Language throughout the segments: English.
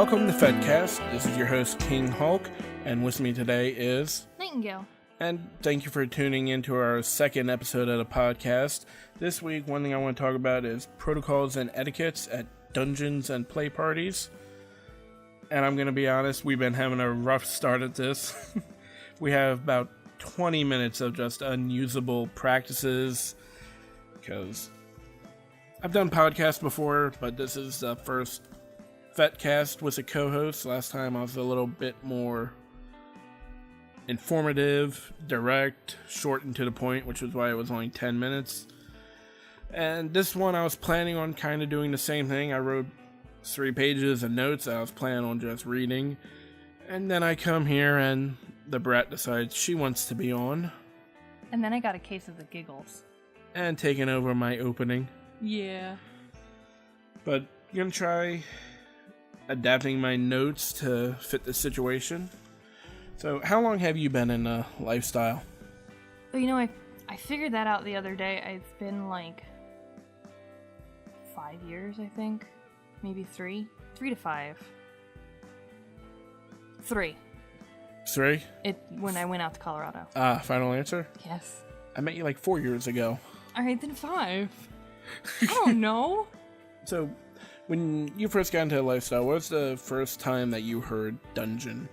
Welcome to FetCast. This is your host, King Hulk, and with me today is... Nighttingale. And thank you for tuning into our second episode of the podcast. This week, one thing I want to talk about is protocols and etiquettes at dungeons and play parties. And I'm going to be honest, we've been having a rough start at this. We have about 20 minutes of just unusable practices, because I've done podcasts before, but this is the first FetCast with a co-host. Last time I was a little bit more informative, direct, short and to the point, which is why it was only 10 minutes. And this one I was planning on kind of doing the same thing. I wrote 3 pages of notes that I was planning on just reading. And then I come here and the brat decides she wants to be on. And then I got a case of the giggles. And taking over my opening. Yeah. But I'm going to try adapting my notes to fit the situation. So, how long have you been in a lifestyle? Well, you know, I figured that out the other day. I've been like 5 years, I think. Maybe 3. 3 to 5. 3. 3? When I went out to Colorado. Final answer? Yes. I met you like 4 years ago. Alright, then 5. I don't know. So, when you first got into a lifestyle, what was the first time that you heard dungeon?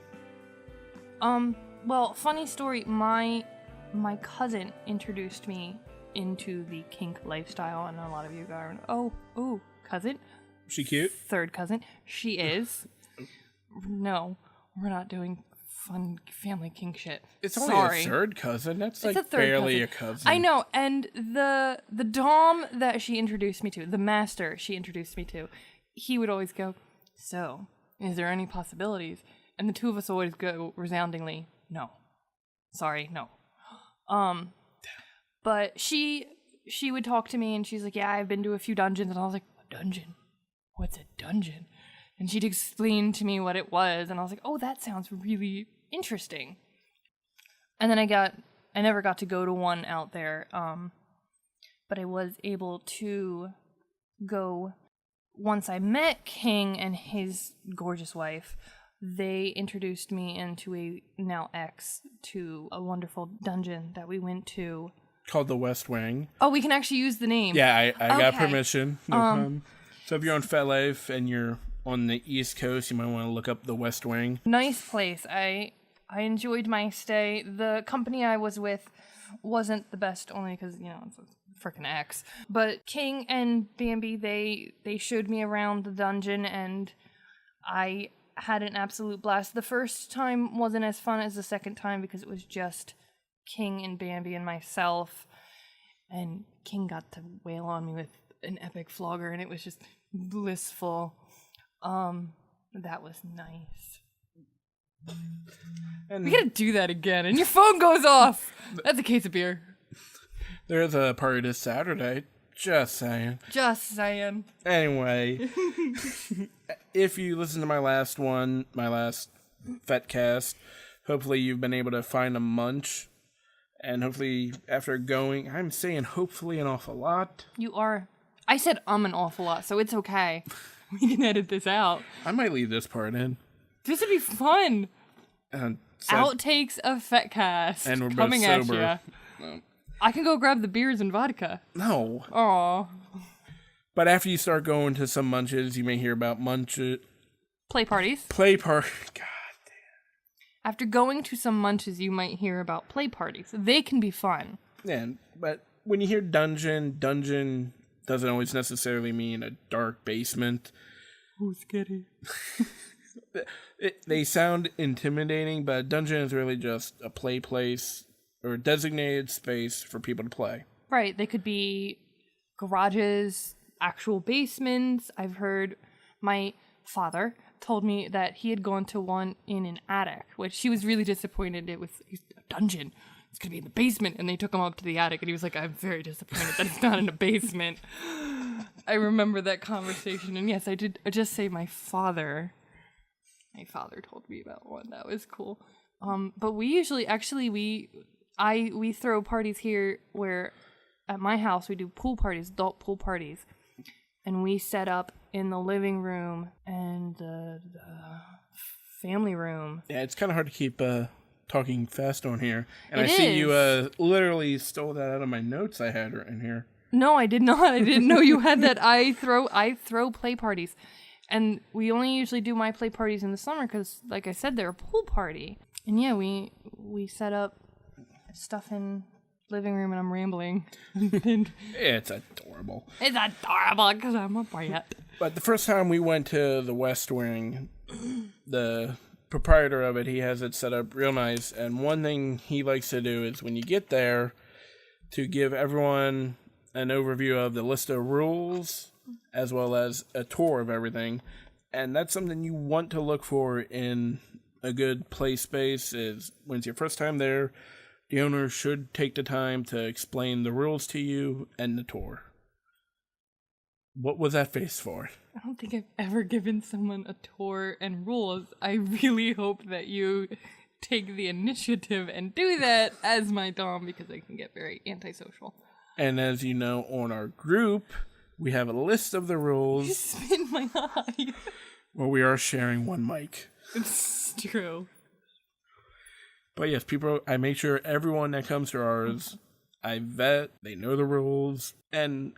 Well, funny story, my cousin introduced me into the kink lifestyle, and a lot of you are, oh, cousin? She cute? Third cousin. She is. No, we're not doing fun family kink shit. It's only a third cousin. That's like barely a cousin. I know, and the dom that she introduced me to, the master she introduced me to, he would always go, so, is there any possibilities? And the two of us always go resoundingly, no. Sorry, no. But she would talk to me and she's like, yeah, I've been to a few dungeons. And I was like, a dungeon? What's a dungeon? And she'd explain to me what it was. And I was like, oh, that sounds really interesting. And then I never got to go to one out there. But I was able to go once I met King and his gorgeous wife. They introduced me into a now ex to a wonderful dungeon that we went to. Called the West Wing. Oh, we can actually use the name. Yeah, I got permission. No problem. So if you're on FetLife and you're on the East Coast, you might want to look up the West Wing. Nice place. I enjoyed my stay. The company I was with wasn't the best, only because, you know, it's a freaking ex. But King and Bambi, they showed me around the dungeon, and I had an absolute blast. The first time wasn't as fun as the second time because it was just King and Bambi and myself, and King got to wail on me with an epic flogger, and it was just blissful. That was nice. And we gotta do that again, and your phone goes off. That's a case of beer. There's a party this Saturday. Just saying. Anyway, if you listen to my last FetCast, hopefully you've been able to find a munch. And hopefully after going, I'm saying hopefully an awful lot. You are. I said an awful lot, so it's okay. We can edit this out. I might leave this part in. This would be fun. Outtakes of FetCast. And we're coming both sober. At you. I can go grab the beers and vodka. No. Aw. But after you start going to some munches, you may hear about play parties. God damn. After going to some munches, you might hear about play parties. They can be fun. Yeah, but when you hear dungeon doesn't always necessarily mean a dark basement. Oh, scary. They sound intimidating, but dungeon is really just a play place or a designated space for people to play. Right. They could be garages, actual basements. I've heard my father told me that he had gone to one in an attic, which he was really disappointed. It was a dungeon. It's going to be in the basement. And they took him up to the attic, and he was like, I'm very disappointed that it's not in a basement. I remember that conversation. And yes, I did just say my father. My father told me about one. That was cool. But we usually, we throw parties here where at my house we do pool parties, adult pool parties. And we set up in the living room and the family room. Yeah, it's kind of hard to keep talking fast on here. And It I see is. you literally stole that out of my notes I had written here. No, I did not. I didn't know you had that. I throw play parties. And we only usually do my play parties in the summer because, like I said, they're a pool party. And yeah, we set up stuff in living room, and I'm rambling. It's adorable. It's adorable because I'm a brat. But the first time we went to the West Wing, the proprietor of it, he has it set up real nice. And one thing he likes to do is when you get there, to give everyone an overview of the list of rules as well as a tour of everything. And that's something you want to look for in a good play space is when it's your first time there, the owner should take the time to explain the rules to you and the tour. What was that face for? I don't think I've ever given someone a tour and rules. I really hope that you take the initiative and do that as my dom because I can get very antisocial. And as you know, on our group, we have a list of the rules. Spin my eye. Where we are sharing one mic. It's true. But yes, I make sure everyone that comes to ours, I vet, they know the rules, and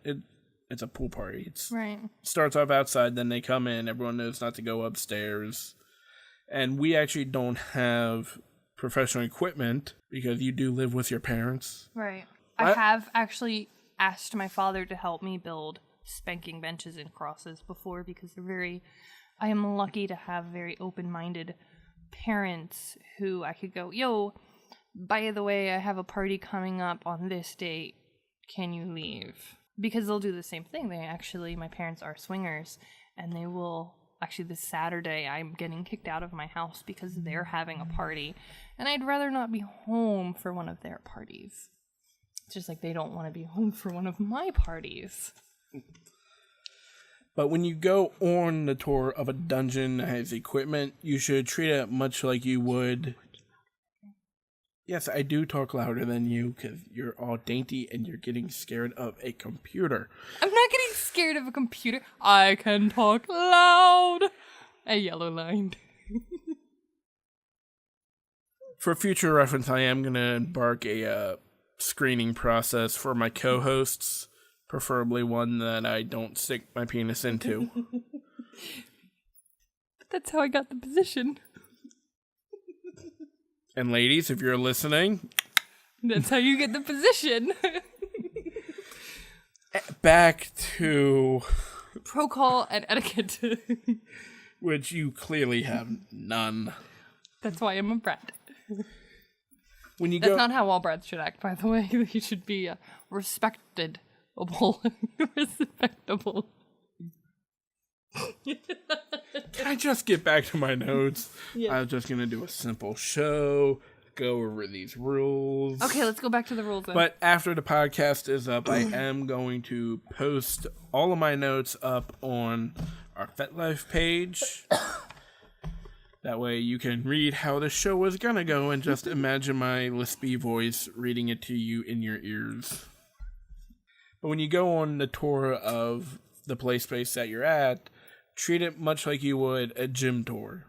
it's a pool party. Right. Starts off outside, then they come in, everyone knows not to go upstairs. And we actually don't have professional equipment because you do live with your parents. Right. I have actually asked my father to help me build spanking benches and crosses before because I am lucky to have very open-minded parents who I could go, yo, by the way, I have a party coming up on this date. Can you leave? Because they'll do the same thing. My parents are swingers, and they will, actually this Saturday, I'm getting kicked out of my house because they're having a party, and I'd rather not be home for one of their parties. It's just like they don't want to be home for one of my parties. But when you go on the tour of a dungeon that has equipment, you should treat it much like you would. Yes, I do talk louder than you because you're all dainty and you're getting scared of a computer. I'm not getting scared of a computer. I can talk loud. A yellow line. For future reference, I am going to embark a screening process for my co-hosts. Preferably one that I don't stick my penis into. That's how I got the position. And ladies, if you're listening... That's how you get the position. Back to... Protocol and etiquette. Which you clearly have none. That's why I'm a brat. When you That's not how all brats should act, by the way. You should be respected. Respectable. Can I just get back to my notes? Yeah. I was just going to do a simple show, go over these rules. Okay, let's go back to the rules then. But after the podcast is up, I am going to post all of my notes up on our FetLife page. That way you can read how the show was going to go and just imagine my lispy voice reading it to you in your ears. But when you go on the tour of the play space that you're at, treat it much like you would a gym tour.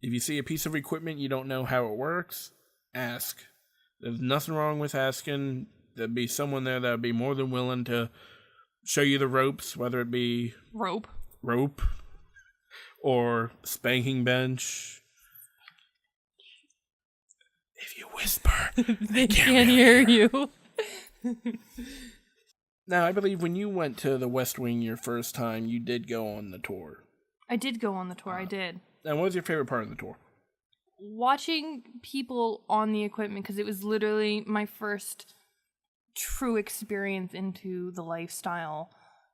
If you see a piece of equipment you don't know how it works, ask. There's nothing wrong with asking. There'd be someone there that would be more than willing to show you the ropes, whether it be rope or spanking bench. If you whisper, they can't hear you. Now, I believe when you went to the West Wing your first time, you did go on the tour. I did go on the tour, I did. And what was your favorite part of the tour? Watching people on the equipment, because it was literally my first true experience into the lifestyle.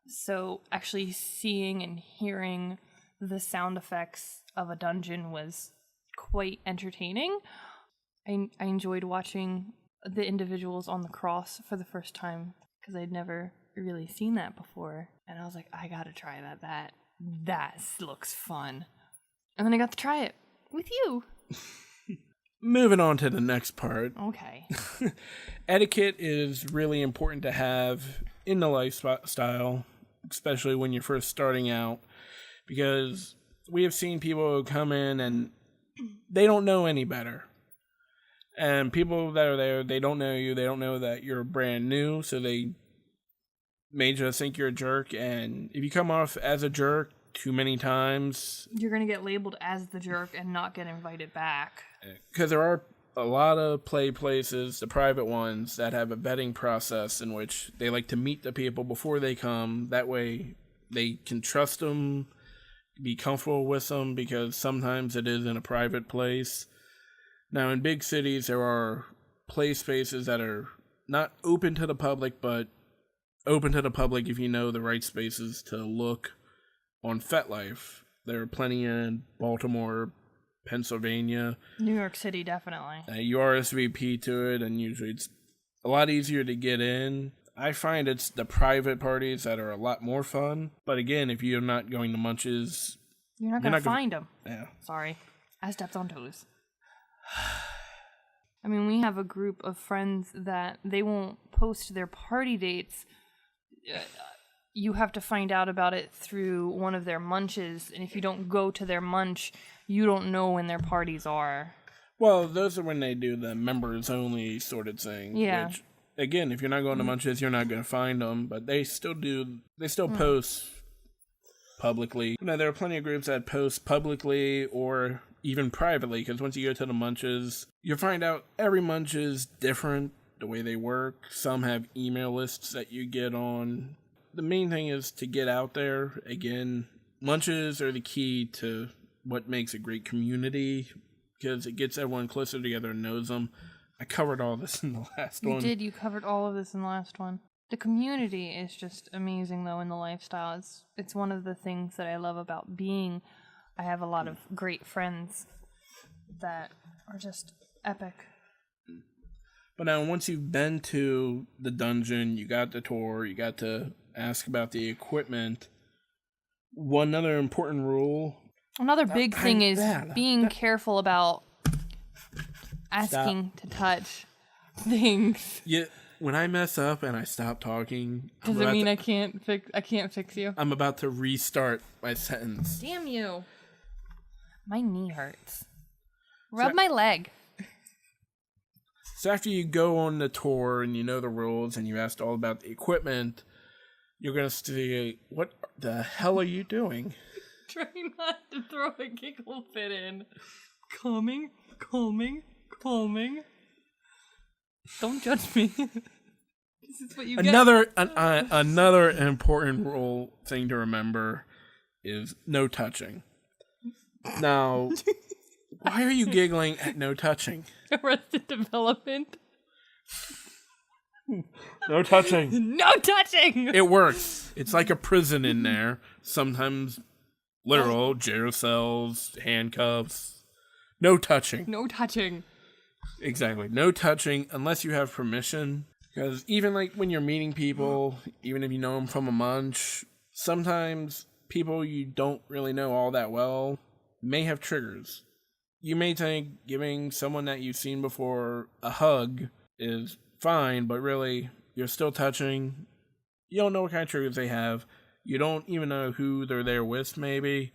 So actually seeing and hearing the sound effects of a dungeon was quite entertaining. I enjoyed watching the individuals on the cross for the first time, because I'd never really seen that before. And I was like, I gotta try that. That looks fun. And then I got to try it with you. Moving on to the next part. Okay. Etiquette is really important to have in the lifestyle. especially when you're first starting out, because we have seen people who come in and they don't know any better. And people that are there, they don't know you, they don't know that you're brand new, so they may just think you're a jerk, and if you come off as a jerk too many times, you're going to get labeled as the jerk and not get invited back. Because there are a lot of play places, the private ones, that have a vetting process in which they like to meet the people before they come. That way they can trust them, be comfortable with them, because sometimes it is in a private place. Now, in big cities, there are play spaces that are not open to the public, but open to the public if you know the right spaces to look on FetLife. There are plenty in Baltimore, Pennsylvania. New York City, definitely. You RSVP to it, and usually it's a lot easier to get in. I find it's the private parties that are a lot more fun. But again, if you're not going to Munches, you're not going to find them. Yeah. Sorry. I stepped on toes. I mean, we have a group of friends that they won't post their party dates. You have to find out about it through one of their munches, and if you don't go to their munch, you don't know when their parties are. Well, those are when they do the members only sort of thing. Yeah. Which, again, if you're not going to munches, you're not going to find them, but they still post publicly. You know, there are plenty of groups that post publicly or even privately, because once you go to the munches, you'll find out every munch is different, the way they work. Some have email lists that you get on. The main thing is to get out there. Again, munches are the key to what makes a great community, because it gets everyone closer together and knows them. I covered all this in the last one. You did. You covered all of this in the last one. The community is just amazing, though, in the lifestyle. It's one of the things that I love about being. I have a lot of great friends that are just epic. But now, once you've been to the dungeon, you got the tour, you got to ask about the equipment. One other important rule. Another big thing is being careful about asking to touch things. Yeah, when I mess up and I stop talking, does it mean I can't fix you? I'm about to restart my sentence. Damn you! My knee hurts. Rub my leg. So after you go on the tour and you know the rules and you asked all about the equipment, you're going to say, what the hell are you doing? Trying not to throw a giggle fit in. Calming. Don't judge me. This is what you get. Another important rule thing to remember is no touching. Now, why are you giggling at no touching? Arrested Development. No touching. No touching! It works. It's like a prison in there. Sometimes literal, jail cells, handcuffs. No touching. No touching. Exactly. No touching unless you have permission. Because even like when you're meeting people, even if you know them from a munch, sometimes people you don't really know all that well may have triggers. You may think giving someone that you've seen before a hug is fine, but really, you're still touching. You don't know what kind of triggers they have. You don't even know who they're there with, maybe.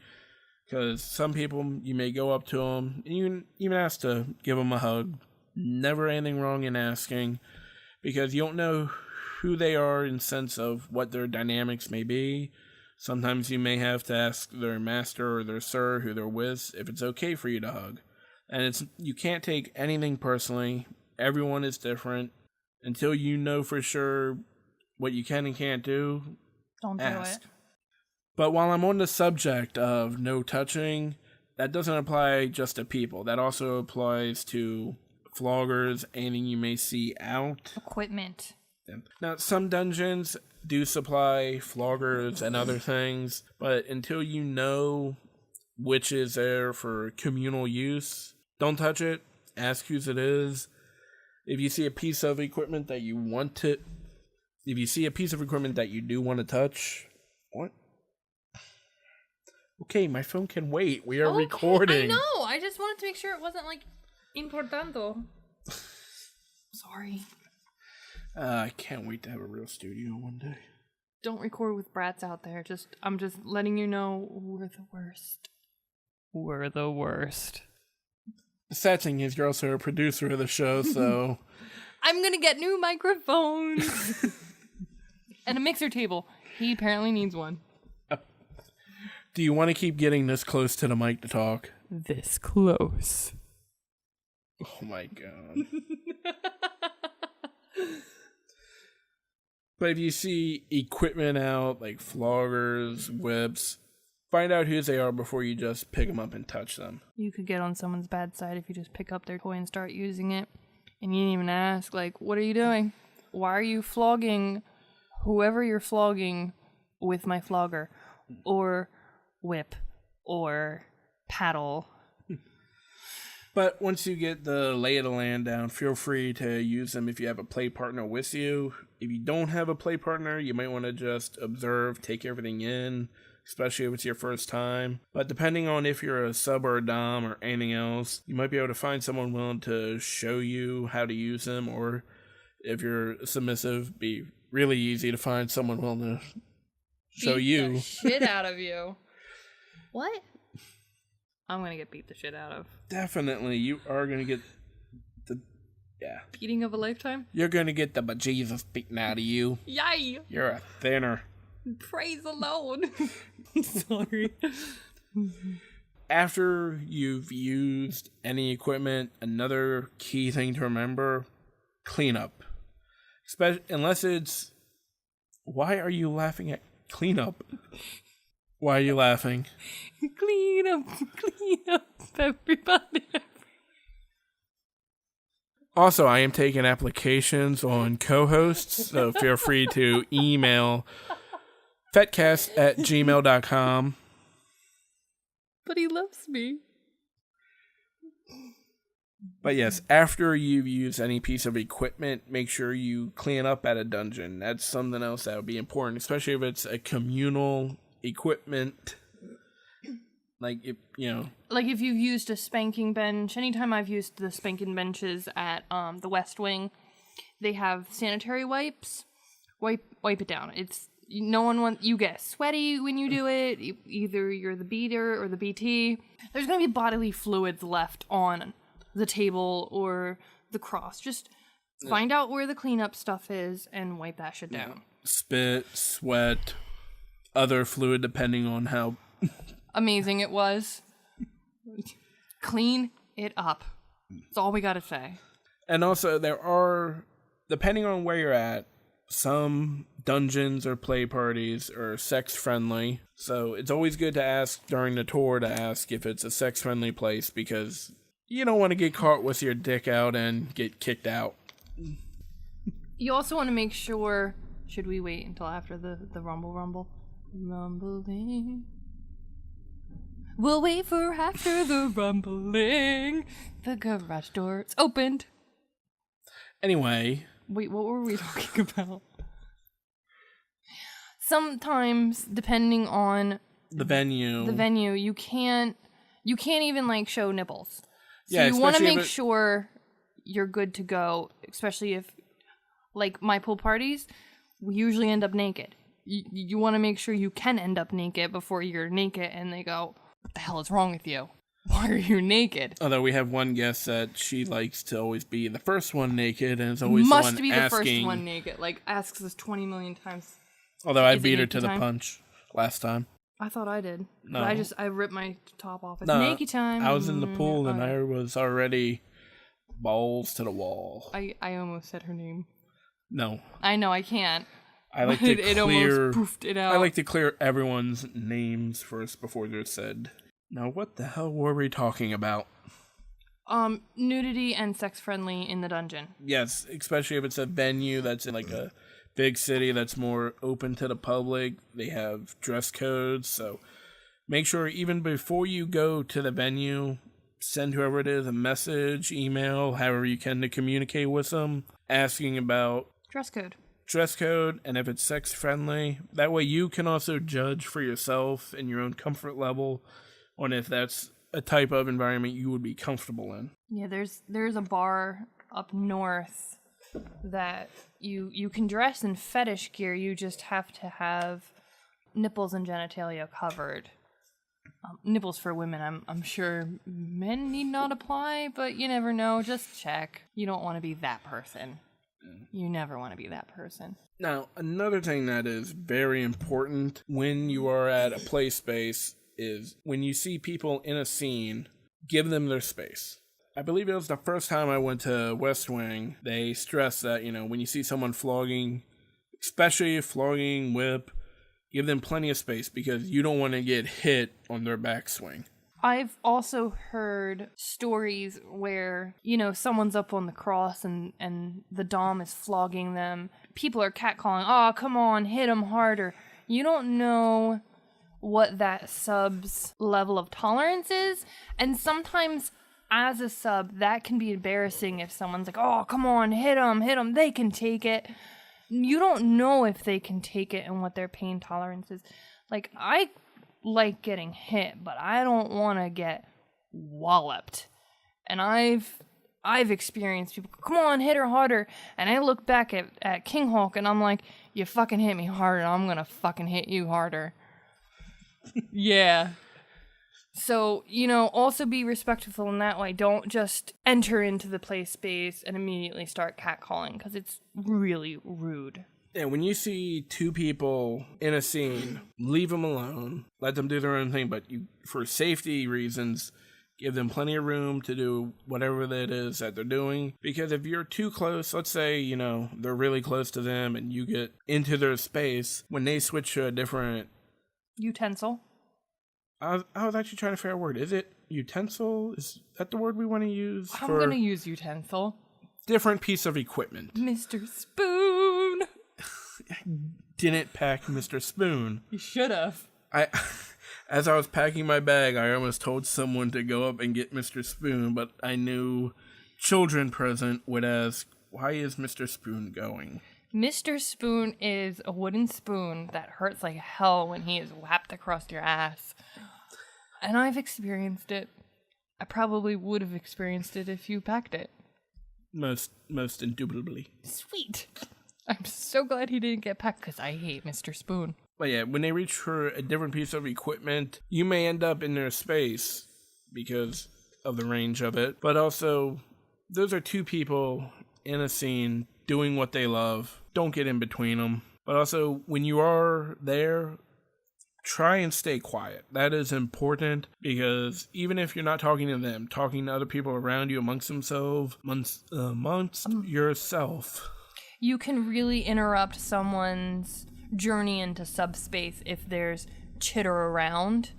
Because some people, you may go up to them, and you even ask to give them a hug. Never anything wrong in asking, because you don't know who they are in sense of what their dynamics may be. Sometimes you may have to ask their master or their sir who they're with if it's okay for you to hug. And you can't take anything personally. Everyone is different. Until you know for sure what you can and can't do, don't ask. do it. But while I'm on the subject of no touching, that doesn't apply just to people. That also applies to floggers, anything you may see out. Equipment. Now, some dungeons do supply floggers and other things, but until you know which is there for communal use, don't touch it. Ask whose it is. If you see a piece of equipment that you want to... If you see a piece of equipment that you do want to touch... What? Okay, my phone can wait. We are recording. I know. I just wanted to make sure it wasn't, like, importante. Sorry. I can't wait to have a real studio one day. don't record with brats out there. I'm just letting you know we're the worst. We're the worst. The sad thing is you're also a producer of the show, so... I'm gonna get new microphones. And a mixer table. He apparently needs one. Do you want to keep getting this close to the mic to talk? This close. Oh my god. But if you see equipment out, like floggers, whips, find out whose they are before you just pick them up and touch them. You could get on someone's bad side if you just pick up their toy and start using it. And you didn't even ask, like, what are you doing? Why are you flogging whoever you're flogging with my flogger? Or whip. Or paddle. But once you get the lay of the land down, feel free to use them if you have a play partner with you. If you don't have a play partner, you might want to just observe, take everything in, especially if it's your first time. But depending on if you're a sub or a dom or anything else, you might be able to find someone willing to show you how to use them. Or if you're submissive, be really easy to find someone willing to show you. Beat the shit out of you. What? I'm gonna get beat the shit out of. Definitely, you are gonna get the beating of a lifetime. You're gonna get the bejesus beaten out of you. Yay! You're a thinner. Praise the Lord. Sorry. After you've used any equipment, another key thing to remember: cleanup. Unless it's. Why are you laughing at cleanup? Why are you laughing? Clean up, everybody. Also, I am taking applications on co-hosts, so feel free to email FetCast@gmail.com. But he loves me. But yes, after you've used any piece of equipment, make sure you clean up at a dungeon. That's something else that would be important, especially if it's a communal equipment. Like, if you've used a spanking bench. Anytime I've used the spanking benches at the West Wing, they have sanitary wipes. Wipe it down. It's no one wants you get sweaty when you do it. Either you're the beater or the BT. There's gonna be bodily fluids left on the table or the cross. Just find out where the cleanup stuff is and wipe that shit down. Spit, sweat, other fluid depending on how amazing it was. Clean it up. That's all we gotta say. And also, there are, depending on where you're at, some dungeons or play parties are sex friendly. So it's always good to ask during the tour to ask if it's a sex friendly place, because you don't want to get caught with your dick out and get kicked out. You also want to make sure. Should we wait until after the rumble? Rumbling. We'll wait for after the rumbling. The garage door's opened. Anyway. Wait, what were we talking about? Sometimes, depending on the venue, you can't even show nipples. So yeah, you want to make sure you're good to go, especially if, like my pool parties, we usually end up naked. You want to make sure you can end up naked before you're naked and they go, what the hell is wrong with you? Why are you naked? Although we have one guest that she likes to always be the first one naked and is always must the one be the asking. First one naked. Asks us 20 million times. Although I beat her to the punch last time. I thought I did. No. But I ripped my top off. It's naked time. I was in the pool and I was already balls to the wall. I almost said her name. No. I know, I can't. I like to it almost poofed it out. I like to clear everyone's names first before they're said. Now, what the hell were we talking about? Nudity and sex friendly in the dungeon. Yes, especially if it's a venue that's in a big city that's more open to the public. They have dress codes, so make sure even before you go to the venue, send whoever it is a message, email, however you can to communicate with them, asking about dress code, and if it's sex friendly. That way you can also judge for yourself and your own comfort level on if that's a type of environment you would be comfortable in. Yeah, there's a bar up north that you can dress in fetish gear, you just have to have nipples and genitalia covered. Nipples for women, I'm sure men need not apply, but you never know. Just check. You don't want to be that person. You never want to be that person. Now, another thing that is very important when you are at a play space is when you see people in a scene, give them their space. I believe it was the first time I went to West Wing, they stressed that, when you see someone flogging, especially flogging, whip, give them plenty of space because you don't want to get hit on their backswing. I've also heard stories where, someone's up on the cross and the dom is flogging them. People are catcalling, oh, come on, hit him harder. You don't know what that sub's level of tolerance is. And sometimes as a sub, that can be embarrassing if someone's like, oh, come on, hit him, they can take it. You don't know if they can take it and what their pain tolerance is. Like, I like getting hit, but I don't want to get walloped. And I've experienced people, come on, hit her harder. And I look back at King Hulk and I'm like, you fucking hit me harder, I'm gonna fucking hit you harder. Yeah. So, also be respectful in that way. Don't just enter into the play space and immediately start catcalling, because it's really rude. Yeah, when you see two people in a scene, leave them alone. Let them do their own thing, but for safety reasons, give them plenty of room to do whatever that is that they're doing. Because if you're too close, let's say, they're really close to them and you get into their space, when they switch to a different... utensil. I was actually trying to figure out a word. Is it utensil? Is that the word we want to use? I'm going to use utensil. Different piece of equipment. Mr. Spoon. Didn't pack Mr. Spoon. You should have. As I was packing my bag, I almost told someone to go up and get Mr. Spoon, but I knew children present would ask, why is Mr. Spoon going? Mr. Spoon is a wooden spoon that hurts like hell when he is whapped across your ass. And I've experienced it. I probably would have experienced it if you packed it. Most indubitably. Sweet. I'm so glad he didn't get packed, because I hate Mr. Spoon. But yeah, when they reach for a different piece of equipment, you may end up in their space because of the range of it. But also, those are two people in a scene doing what they love. Don't get in between them. But also, when you are there, try and stay quiet. That is important, because even if you're not talking to them, talking to other people around you amongst yourself, you can really interrupt someone's journey into subspace if there's chitter around.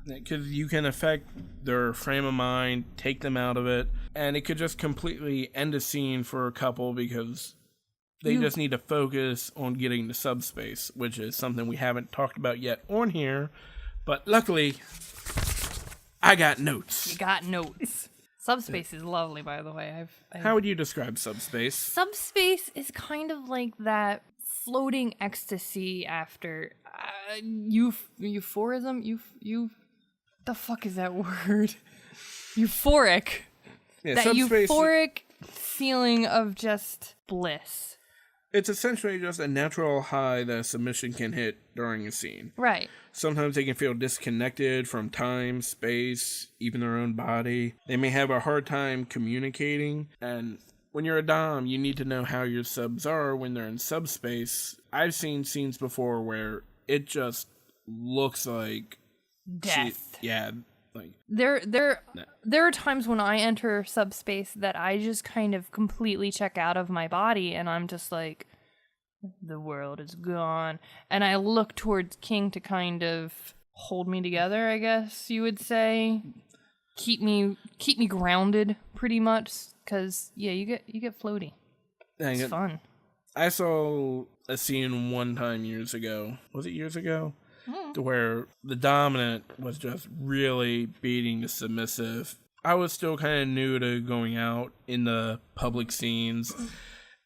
Because you can affect their frame of mind, take them out of it, and it could just completely end a scene for a couple because they just need to focus on getting to subspace, which is something we haven't talked about yet on here. But luckily, I got notes. You got notes. Subspace is lovely, by the way. How would you describe subspace? Subspace is kind of like that floating ecstasy after euphorism. The fuck is that word? Euphoric. Yeah, that euphoric feeling of just bliss. It's essentially just a natural high that a submission can hit during a scene. Right. Sometimes they can feel disconnected from time, space, even their own body. They may have a hard time communicating. And when you're a dom, you need to know how your subs are when they're in subspace. I've seen scenes before where it just looks like death. Like there are times when I enter subspace that I just kind of completely check out of my body, and I'm just like, the world is gone. And I look towards King to kind of hold me together, I guess you would say. Keep me grounded, pretty much, because you get floaty. It's fun. I saw a scene one time years ago. Was it years ago? To where the dominant was just really beating the submissive. I was still kind of new to going out in the public scenes.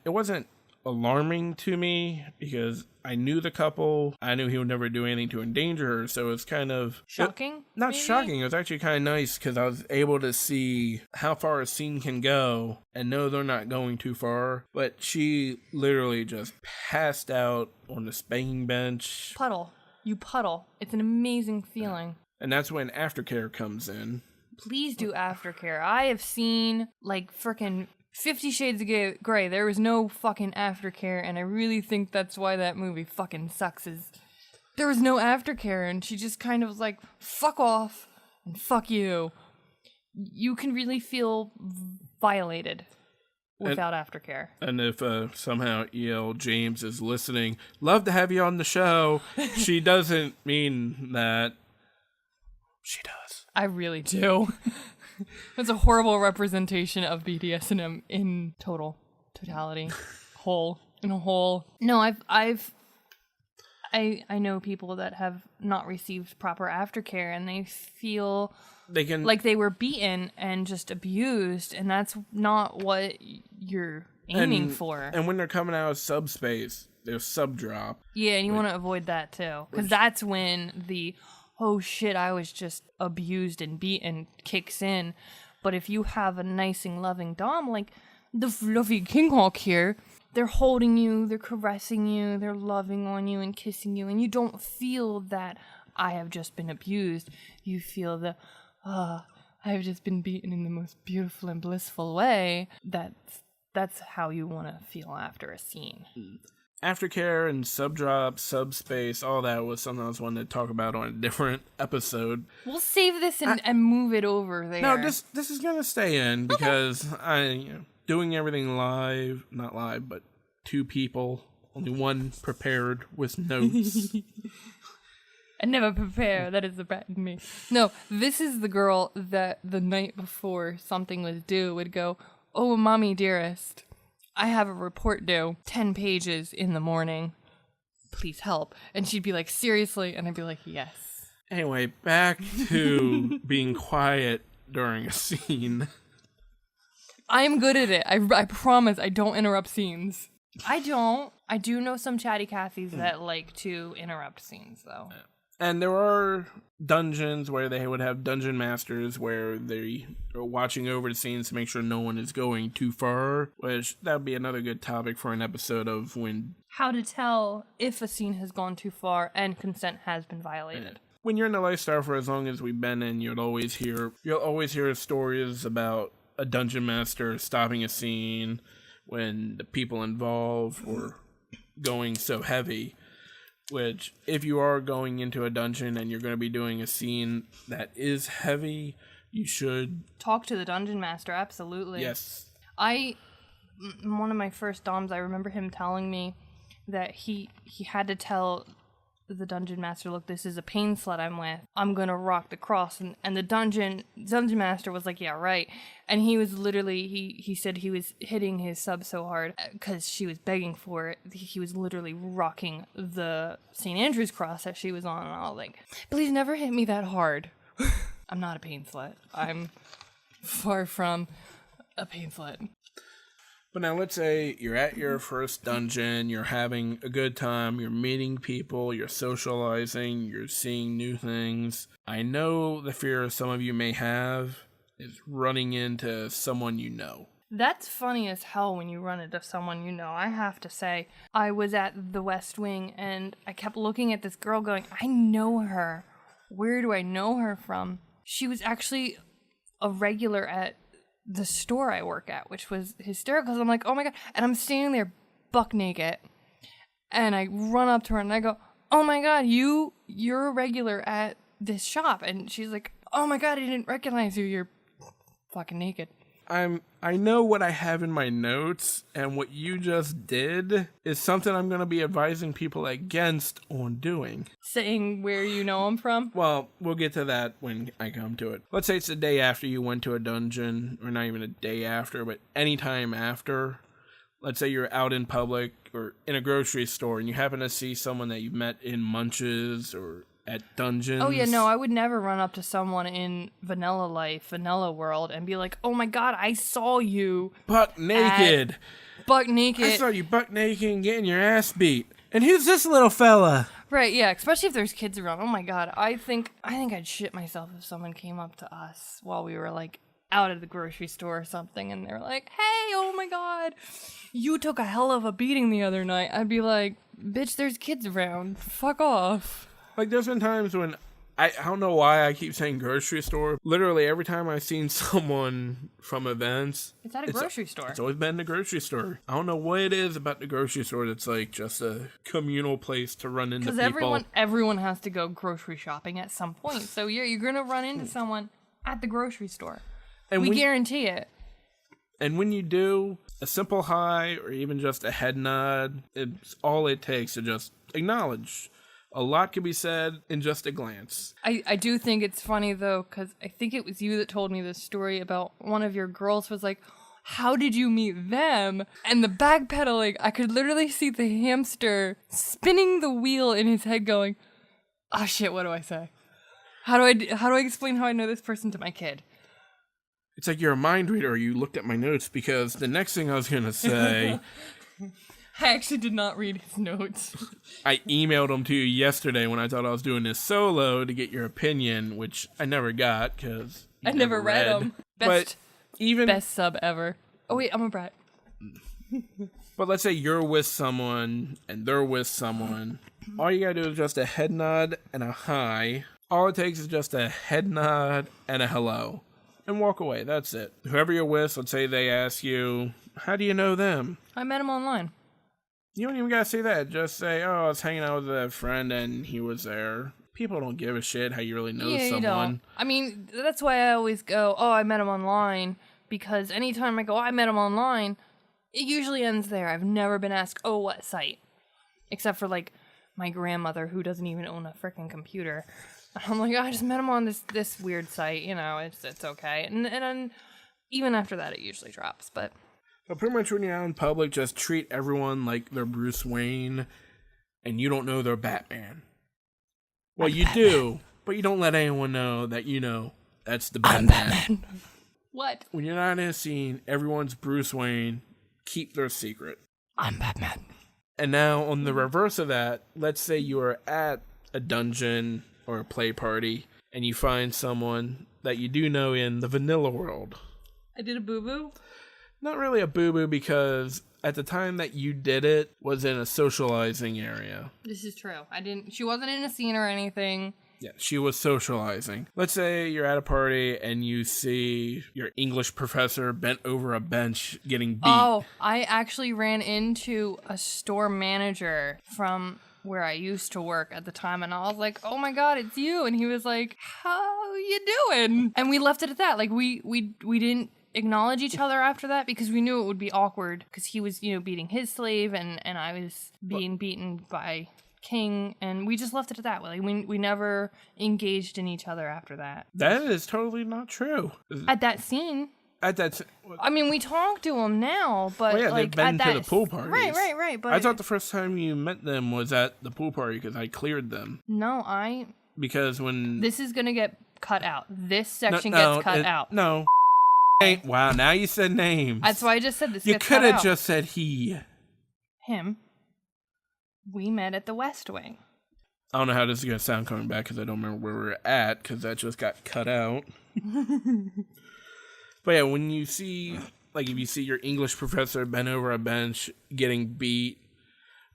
It wasn't alarming to me because I knew the couple. I knew he would never do anything to endanger her, so it's kind of... Shocking? Not maybe? shocking. It was actually kind of nice because I was able to see how far a scene can go and know they're not going too far. But she literally just passed out on the spanking bench. Puddle. You puddle. It's an amazing feeling. And that's when aftercare comes in. Please do aftercare. I have seen, like, frickin' 50 Shades of Grey. There was no fucking aftercare, and I really think that's why that movie fucking sucks, is there was no aftercare, and she just kind of was like, fuck off, and fuck you. You can really feel violated without aftercare. And if somehow E.L. James is listening, love to have you on the show. She doesn't mean that. She does. I really do. That's a horrible representation of BDSM in totality, in a whole. No, I know people that have not received proper aftercare, and they feel like they were beaten and just abused, and that's not what you're aiming for. And when they're coming out of subspace, there's subdrop. Yeah, and you want to avoid that too, because that's when the oh shit, I was just abused and beaten kicks in. But if you have a nice and loving dom like the fluffy King Hawk here, they're holding you, they're caressing you, they're loving on you and kissing you, and you don't feel that I have just been abused. You feel the, I have just been beaten in the most beautiful and blissful way. That's how you want to feel after a scene. Aftercare and subdrop, subspace, all that was something I was wanting to talk about on a different episode. We'll save this and move it over there. No, this is gonna stay in because doing everything live, not live, but two people, only one prepared with notes. I never prepare. That is the brat in me. No, this is the girl that the night before something was due would go, "Oh, mommy dearest, I have a report due, 10 pages in the morning. Please help." And she'd be like, "Seriously?" And I'd be like, "Yes." Anyway, back to being quiet during a scene. I'm good at it. I promise I don't interrupt scenes. I don't. I do know some chatty Cathys that like to interrupt scenes, though. And there are dungeons where they would have dungeon masters where they are watching over the scenes to make sure no one is going too far, which that would be another good topic for an episode of when... How to tell if a scene has gone too far and consent has been violated. When you're in the lifestyle for as long as we've been in, you'll always hear stories about a dungeon master stopping a scene when the people involved were going so heavy. Which, if you are going into a dungeon and you're going to be doing a scene that is heavy, you should... Talk to the dungeon master, absolutely. Yes. One of my first doms, I remember him telling me that he had to tell the dungeon master, "Look, this is a pain slut I'm with. I'm going to rock the cross." And the dungeon master was like, "Yeah, right." And he was literally, he said he was hitting his sub so hard because she was begging for it. He was literally rocking the St. Andrew's cross that she was on. And I was like, "Please never hit me that hard." I'm not a pain slut. I'm far from a pain slut. But now let's say you're at your first dungeon, you're having a good time, you're meeting people, you're socializing, you're seeing new things. I know the fear some of you may have is running into someone you know. That's funny as hell when you run into someone you know. I have to say, I was at the West Wing and I kept looking at this girl going, I know her. Where do I know her from? She was actually a regular at the store I work at, which was hysterical. I'm like, oh my God. And I'm standing there buck naked. And I run up to her and I go, oh my God, you're a regular at this shop. And she's like, oh my God, I didn't recognize you. You're fucking naked. I know what I have in my notes, and what you just did is something I'm going to be advising people against on doing. Saying where you know I'm from? Well, we'll get to that when I come to it. Let's say it's the day after you went to a dungeon, or not even a day after, but any time after. Let's say you're out in public or in a grocery store, and you happen to see someone that you met in Munches or at dungeons. Oh yeah, no, I would never run up to someone in vanilla world and be like, oh my God, I saw you buck naked buck naked. I saw you buck naked and getting your ass beat. And who's this little fella? Right, yeah, especially if there's kids around. Oh my god, I think I'd shit myself if someone came up to us while we were like out at the grocery store or something and they're like, "Hey, oh my god, you took a hell of a beating the other night." I'd be like, "Bitch, there's kids around. Fuck off." Like, there's been times when I don't know why I keep saying grocery store. Literally, every time I've seen someone from events... It's at a grocery store. It's always been the grocery store. I don't know what it is about the grocery store that's like just a communal place to run into people. Because everyone has to go grocery shopping at some point. So you're going to run into someone at the grocery store. And we guarantee it. And when you do, a simple hi or even just a head nod, it's all it takes to just acknowledge. A lot can be said in just a glance. I do think it's funny, though, because I think it was you that told me this story about one of your girls was like, "How did you meet them?" And the backpedaling, I could literally see the hamster spinning the wheel in his head going, "Oh shit, what do I say? How do I explain how I know this person to my kid?" It's like you're a mind reader. You looked at my notes because the next thing I was going to say... I actually did not read his notes. I emailed them to you yesterday when I thought I was doing this solo to get your opinion, which I never got because I never read them. Best sub ever. Oh wait, I'm a brat. But let's say you're with someone and they're with someone. All you gotta do is just a head nod and a hi. All it takes is just a head nod and a hello. And walk away. That's it. Whoever you're with, let's say they ask you, "How do you know them?" I met him online. You don't even gotta say that. Just say, "Oh, I was hanging out with a friend and he was there." People don't give a shit how you really know someone. You don't. I mean, that's why I always go, "Oh, I met him online," because anytime I go, "I met him online," it usually ends there. I've never been asked, "Oh, what site?" Except for like my grandmother who doesn't even own a freaking computer. I'm like, "I just met him on this weird site, you know, it's okay." And then even after that, it usually drops, but... So pretty much when you're out in public, just treat everyone like they're Bruce Wayne, and you don't know they're Batman. Well, you do, but you don't let anyone know that you know that's the Batman. I'm Batman. What? When you're not in a scene, everyone's Bruce Wayne. Keep their secret. I'm Batman. And now, on the reverse of that, let's say you are at a dungeon or a play party, and you find someone that you do know in the vanilla world. I did a boo-boo? Not really a boo-boo, because at the time that you did it was in a socializing area. This is true. She wasn't in a scene or anything. Yeah, she was socializing. Let's say you're at a party and you see your English professor bent over a bench getting beat. Oh, I actually ran into a store manager from where I used to work at the time, and I was like, "Oh my god, it's you!" And he was like, "How you doing?" And we left it at that. Like we didn't acknowledge each other after that because we knew it would be awkward because he was, beating his slave and I was being beaten by King, and we just left it at that. Like we never engaged in each other after that. That is totally not true. At that scene. I mean, we talk to them now, but they've been to the pool parties. Right. But I thought the first time you met them was at the pool party because I cleared them. No, because when this is gonna get cut out. This section gets cut out. No. Wow, now you said names. That's why I just said this. You could have just said he. Him. We met at the West Wing. I don't know how this is gonna sound coming back because I don't remember where we're at because that just got cut out. But yeah, when you see, if you see your English professor bent over a bench getting beat,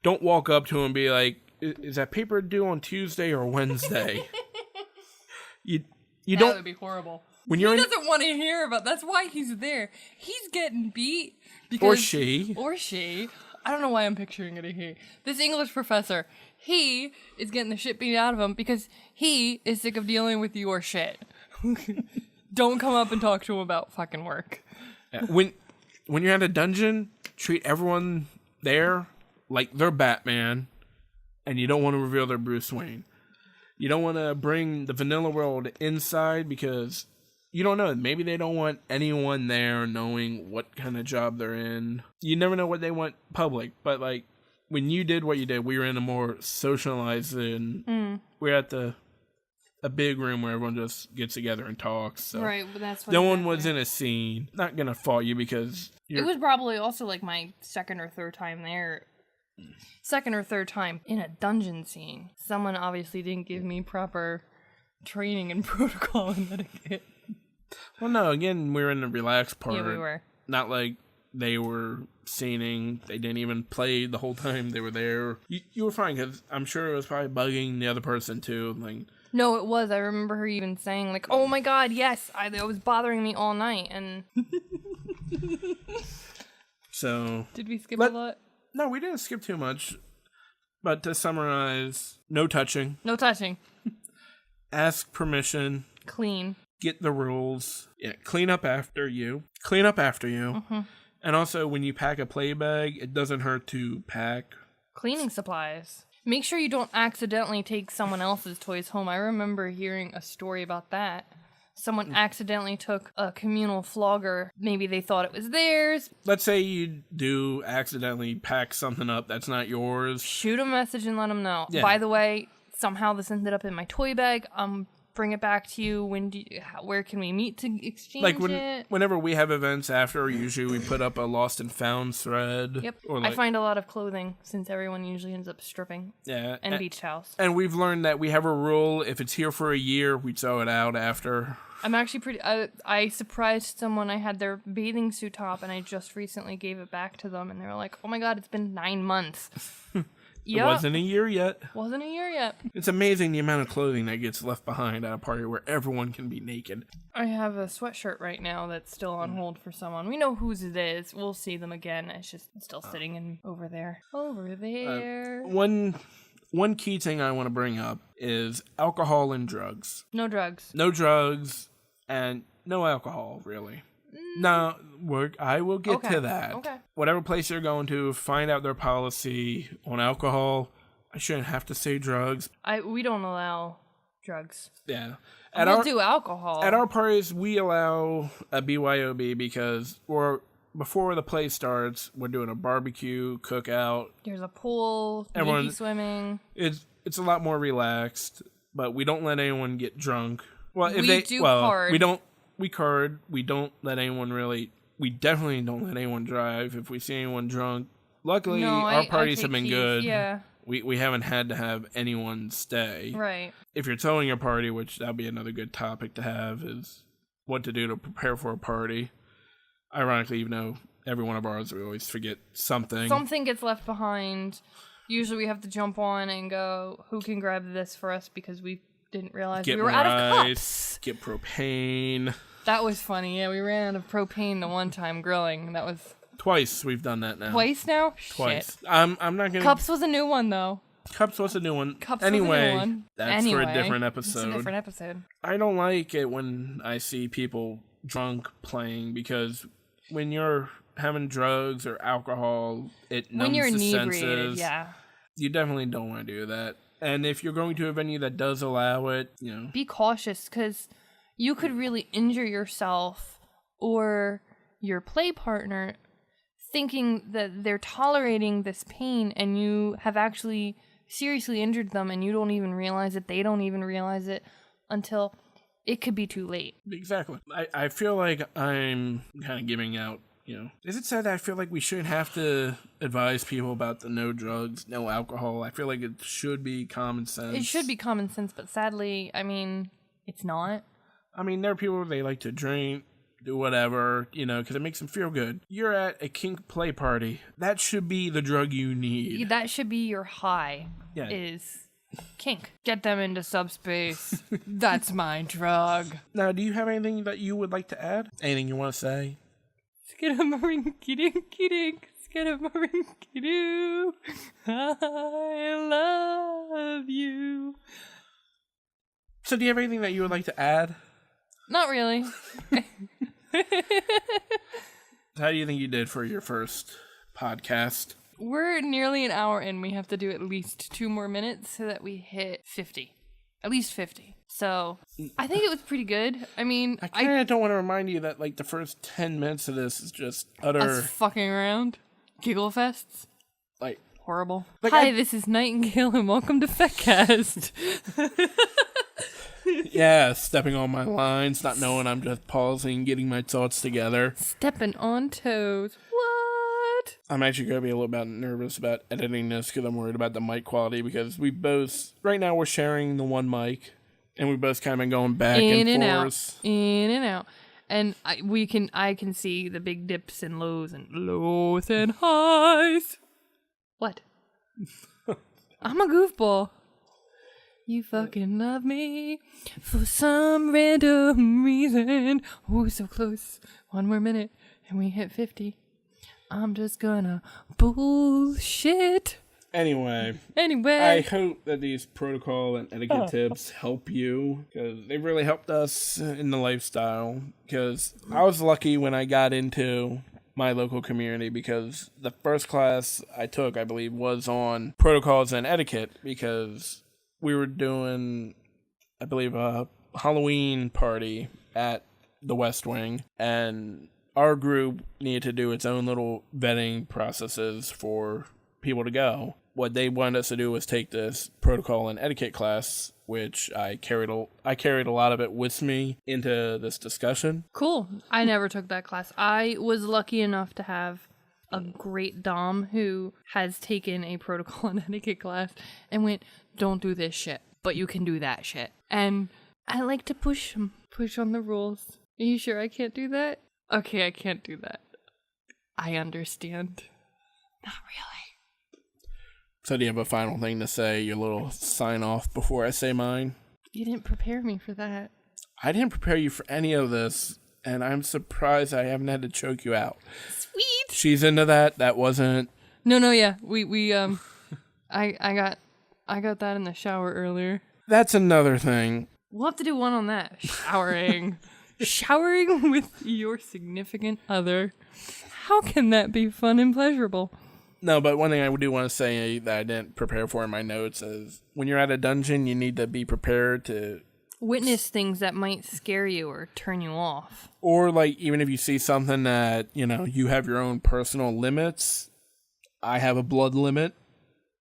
don't walk up to him and be like, "Is that paper due on Tuesday or Wednesday?" You don't. That would be horrible. When he doesn't want to hear about. That's why he's there. He's getting beat because or she. I don't know why I'm picturing it here. This English professor, he is getting the shit beat out of him because he is sick of dealing with your shit. Don't come up and talk to him about fucking work. Yeah. When you're at a dungeon, treat everyone there like they're Batman, and you don't want to reveal they're Bruce Wayne. You don't want to bring the vanilla world inside because you don't know. Maybe they don't want anyone there knowing what kind of job they're in. You never know what they want public, but when you did what you did, we were in a more socializing. We're at the a big room where everyone just gets together and talks. So right, but that's what no one was in a scene. Not gonna fault you because it was probably also like my second or third time there. Second or third time in a dungeon scene. Someone obviously didn't give me proper training in protocol and etiquette. Well, no, again, we were in the relaxed part. Yeah, we were. Not like they were scening. They didn't even play the whole time they were there. You were fine, because I'm sure it was probably bugging the other person, too. Like, no, it was. I remember her even saying, like, oh my god, yes, it was bothering me all night, and... So... Did we skip a lot? No, we didn't skip too much. But to summarize, no touching. No touching. Ask permission. Clean. Get the rules. Yeah, clean up after you. Clean up after you. Mm-hmm. And also, when you pack a play bag, it doesn't hurt to pack cleaning supplies. Make sure you don't accidentally take someone else's toys home. I remember hearing a story about that. Someone accidentally took a communal flogger. Maybe they thought it was theirs. Let's say you do accidentally pack something up that's not yours. Shoot a message and let them know. Yeah. By the way, somehow this ended up in my toy bag. Bring it back to you. Where can we meet to exchange it? Whenever we have events after, usually we put up a lost and found thread. Yep. Or I find a lot of clothing since everyone usually ends up stripping. Yeah. And beach towels. And we've learned that we have a rule: if it's here for a year, we throw it out after. I'm actually pretty... I surprised someone. I had their bathing suit top, and I just recently gave it back to them, and they were like, oh my god, it's been 9 months. It wasn't a year yet. Wasn't a year yet. It's amazing the amount of clothing that gets left behind at a party where everyone can be naked. I have a sweatshirt right now that's still on hold for someone. We know whose it is. We'll see them again. It's just still sitting over there. Over there. One key thing I want to bring up is alcohol and drugs. No drugs. No drugs and no alcohol, really. No, I will get to that. Okay. Whatever place you're going to, find out their policy on alcohol. I shouldn't have to say drugs. We don't allow drugs. Yeah. We'll do alcohol. At our parties, we allow a BYOB because before the play starts, we're doing a barbecue, cookout. There's a pool, maybe swimming. It's a lot more relaxed, but we don't let anyone get drunk. Well, card. We card. We don't let anyone really... We definitely don't let anyone drive if we see anyone drunk. Luckily, our parties have been good. Yeah. We haven't had to have anyone stay. Right. If you're throwing a party, which that'd be another good topic to have, is what to do to prepare for a party. Ironically, even though every one of ours, we always forget something. Something gets left behind. Usually we have to jump on and go, who can grab this for us because we didn't realize we were out of cups. Get propane. That was funny. Yeah, we ran out of propane the one time grilling. That was... Twice we've done that now. Twice now? Twice. Shit. I'm not gonna... Cups was a new one, though. Cups was a new one. Cups was a new one. That's for a different episode. It's a different episode. I don't like it when I see people drunk playing because when you're having drugs or alcohol, it numbs the senses. Yeah. You definitely don't want to do that. And if you're going to a venue that does allow it, be cautious because you could really injure yourself or your play partner thinking that they're tolerating this pain and you have actually seriously injured them and you don't even realize it. They don't even realize it until it could be too late. Exactly. I feel like I'm kind of giving out, Is it said that I feel like we shouldn't have to advise people about the no drugs, no alcohol? I feel like it should be common sense. It should be common sense, but sadly, it's not. There are people, they like to drink, do whatever, because it makes them feel good. You're at a kink play party. That should be the drug you need. That should be your high, is kink. Get them into subspace. That's my drug. Now, do you have anything that you would like to add? Anything you want to say? Skidamarinky-dink-dink, skidamarinky-doo. I love you. So do you have anything that you would like to add? Not really. How do you think you did for your first podcast? We're nearly an hour in. We have to do at least 2 more minutes so that we hit 50. At least 50. So, I think it was pretty good. I kind of don't want to remind you that, the first 10 minutes of this is just utter... us fucking around. Giggle fests. Horrible. Hi, this is Nighttingale, and welcome to FetCast. Yeah, stepping on my lines, not knowing I'm just pausing, getting my thoughts together. Stepping on toes. What? I'm actually going to be a little bit nervous about editing this because I'm worried about the mic quality because we both, right now we're sharing the one mic and we both kind of been going back and forth. In and out. And I can see the big dips and lows and highs. What? I'm a goofball. You fucking love me for some random reason. Oh, so close. One more minute and we hit 50. I'm just gonna bullshit. Anyway, I hope that these protocol and etiquette tips help you because they really helped us in the lifestyle. Because I was lucky when I got into my local community because the first class I took, I believe, was on protocols and etiquette because we were doing, I believe, a Halloween party at the West Wing, and our group needed to do its own little vetting processes for people to go. What they wanted us to do was take this protocol and etiquette class, which I carried a lot of it with me into this discussion. Cool. I never took that class. I was lucky enough to have a great dom who has taken a protocol and etiquette class and went, don't do this shit, but you can do that shit. And I like to push on the rules. Are you sure I can't do that? Okay, I can't do that. I understand. Not really. So do you have a final thing to say, your little sign off before I say mine? You didn't prepare me for that. I didn't prepare you for any of this, and I'm surprised I haven't had to choke you out. Sweet. She's into that. That wasn't... No, yeah. We I got that in the shower earlier. That's another thing. We'll have to do one on that. Showering. Showering with your significant other. How can that be fun and pleasurable? No, but one thing I do want to say that I didn't prepare for in my notes is when you're at a dungeon, you need to be prepared to witness things that might scare you or turn you off. Or, like, even if you see something that, you know, you have your own personal limits. I have a blood limit.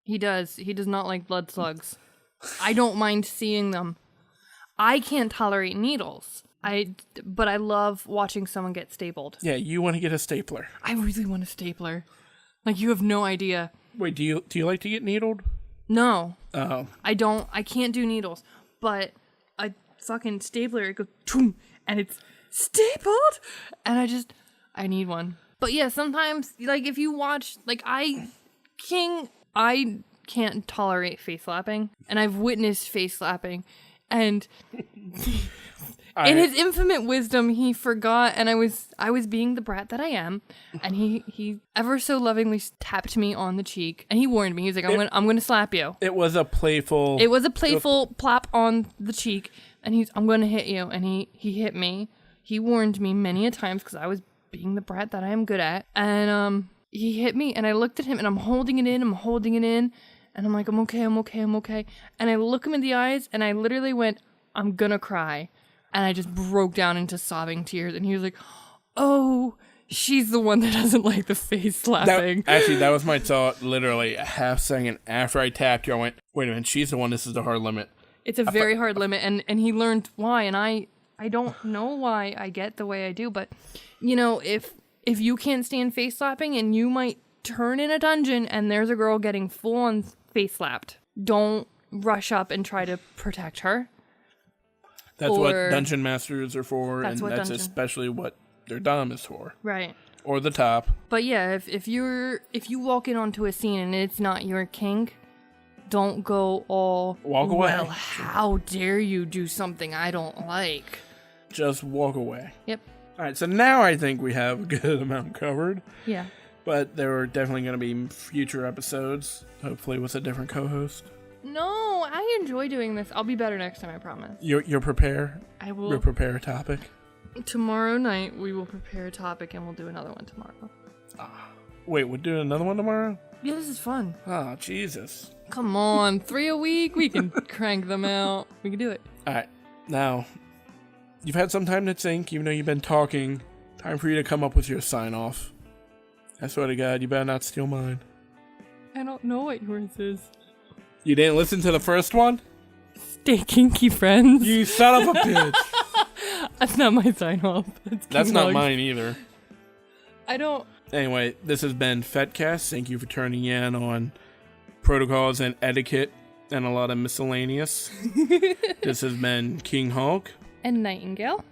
He does. He does not like blood slugs. I don't mind seeing them. I can't tolerate needles. But I love watching someone get stapled. Yeah, you want to get a stapler. I really want a stapler. Like, you have no idea. Wait, do you like to get needled? No. Oh. I don't. I can't do needles. But a fucking stapler, it goes, choom, and it's stapled. And I need one. But yeah, sometimes, like, if you watch, like, I can't tolerate face slapping. And I've witnessed face slapping. And in his infinite wisdom, he forgot, and I was being the brat that I am, and he ever so lovingly tapped me on the cheek, and he warned me. He was like, I'm going to slap you. It was a playful plop on the cheek, and I'm going to hit you, and he hit me. He warned me many a times because I was being the brat that I am good at, and he hit me, and I looked at him, and I'm holding it in, and I'm like, I'm okay. And I look him in the eyes, and I literally went, I'm gonna cry. And I just broke down into sobbing tears. And he was like, oh, she's the one that doesn't like the face slapping. That was my thought literally a half second after I tapped you. I went, wait a minute, she's the one, this is the hard limit. It's a very hard limit. And he learned why. And I don't know why I get the way I do. But, you know, if you can't stand face slapping and you might turn in a dungeon and there's a girl getting full on face slapped, don't rush up and try to protect her. That's what dungeon masters are for, and that's especially what their dom is for. Right. Or the top. But yeah, if you walk in onto a scene and it's not your king, don't go all walk away. Well, how dare you do something I don't like? Just walk away. Yep. All right, so now I think we have a good amount covered. Yeah. But there are definitely going to be future episodes, hopefully with a different co-host. No, I enjoy doing this. I'll be better next time, I promise. You'll prepare? I will. You'll prepare a topic? Tomorrow night, we will prepare a topic, and we'll do another one tomorrow. Wait, we'll do another one tomorrow? Yeah, this is fun. Oh, Jesus. Come on, 3 a week? We can crank them out. We can do it. All right. Now, you've had some time to think, even though you've been talking. Time for you to come up with your sign-off. I swear to God, you better not steal mine. I don't know what yours is. You didn't listen to the first one? Stay kinky, friends. You son of a bitch. That's not my sign off. That's not mine either. I don't. Anyway, this has been FetCast. Thank you for turning in on Protocols and Etiquette and a lot of miscellaneous. This has been King Hulk. And Nightingale.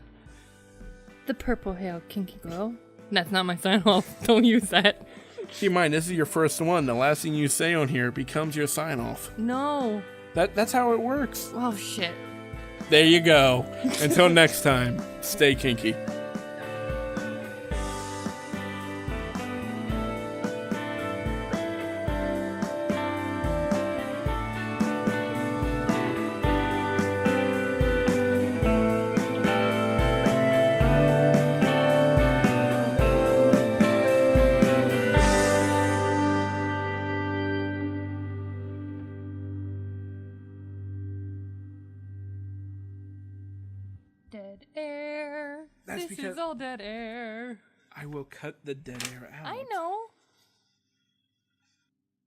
The purple hair kinky girl. That's not my sign off. Don't use that. Keep in mind, this is your first one. The last thing you say on here becomes your sign off. No. That's how it works. Oh, shit. There you go. Until next time, stay kinky. Dead air. That's this because is all dead air. I will cut the dead air out. I know.